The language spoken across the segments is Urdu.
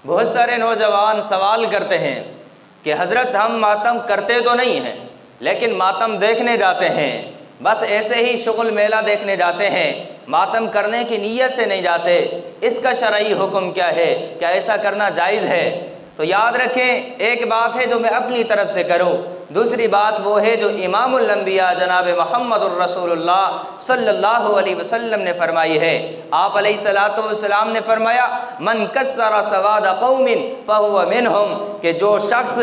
بہت سارے نوجوان سوال کرتے ہیں کہ حضرت ہم ماتم کرتے تو نہیں ہیں لیکن ماتم دیکھنے جاتے ہیں، بس ایسے ہی شغل میلہ دیکھنے جاتے ہیں، ماتم کرنے کی نیت سے نہیں جاتے، اس کا شرعی حکم کیا ہے؟ کیا ایسا کرنا جائز ہے؟ تو یاد رکھیں، ایک بات ہے جو میں اپنی طرف سے کروں، دوسری بات وہ ہے جو امام الانبیاء جناب محمد الرسول اللہ صلی اللہ علیہ وسلم نے فرمائی ہے۔ آپ علیہ الصلوۃ والسلام نے فرمایا من کسر سواد قوم فہو منہم، کہ جو شخص،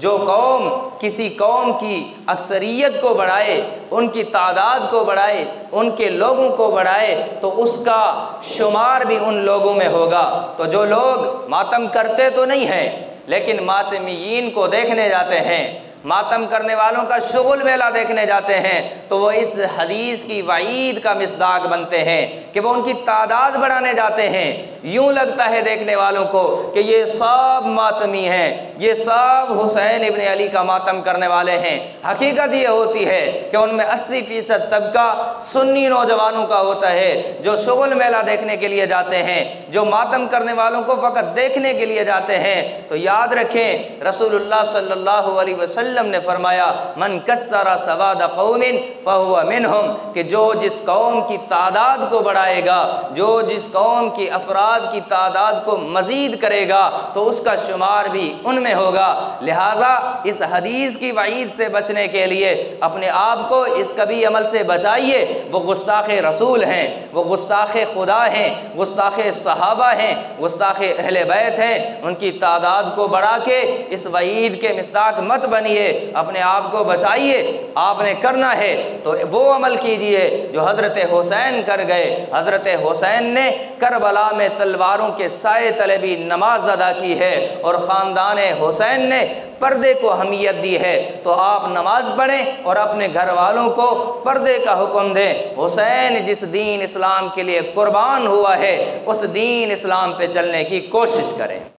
جو قوم کسی قوم کی اکثریت کو بڑھائے، ان کی تعداد کو بڑھائے، ان کے لوگوں کو بڑھائے، تو اس کا شمار بھی ان لوگوں میں ہوگا۔ تو جو لوگ ماتم کرتے تو نہیں ہیں لیکن ماتمیین کو دیکھنے جاتے ہیں، ماتم کرنے والوں کا شغل میلہ دیکھنے جاتے ہیں، تو وہ اس حدیث کی وعید کا مصداق بنتے ہیں کہ وہ ان کی تعداد بڑھانے جاتے ہیں۔ یوں لگتا ہے دیکھنے والوں کو کہ یہ سب ماتمی ہیں، یہ سب حسین ابن علی کا ماتم کرنے والے ہیں۔ حقیقت یہ ہوتی ہے کہ ان میں 80% طبقہ سنی نوجوانوں کا ہوتا ہے جو شغل میلہ دیکھنے کے لیے جاتے ہیں، جو ماتم کرنے والوں کو فقط دیکھنے کے لیے جاتے ہیں۔ تو یاد رکھیں، رسول اللہ صلی اللہ علیہ وسلم نے فرمایا من کسر سواد قوم فہو منہم، کہ جو جس قوم کی تعداد کو بڑھائے گا، جو جس قوم کی افراد کی تعداد کو مزید کرے گا، تو اس کا شمار بھی ان میں ہوگا۔ لہٰذا اس حدیث کی وعید سے بچنے کے لیے اپنے آپ کو اس کبھی عمل سے بچائیے۔ وہ گستاخ رسول ہیں، وہ گستاخ خدا ہیں، گستاخ صحابہ ہیں، گستاخ اہل بیت ہیں، ان کی تعداد کو بڑھا کے اس وعید کے مصداق مت بنیے، اپنے آپ کو بچائیے۔ آپ نے کرنا ہے تو وہ عمل کیجئے جو حضرت حسین کر گئے۔ حضرت حسین نے کربلا میں تلواروں کے سائے تلے بھی نماز ادا کی ہے، اور خاندان حسین نے پردے کو اہمیت دی ہے۔ تو آپ نماز پڑھیں اور اپنے گھر والوں کو پردے کا حکم دیں۔ حسین جس دین اسلام کے لیے قربان ہوا ہے، اس دین اسلام پہ چلنے کی کوشش کریں۔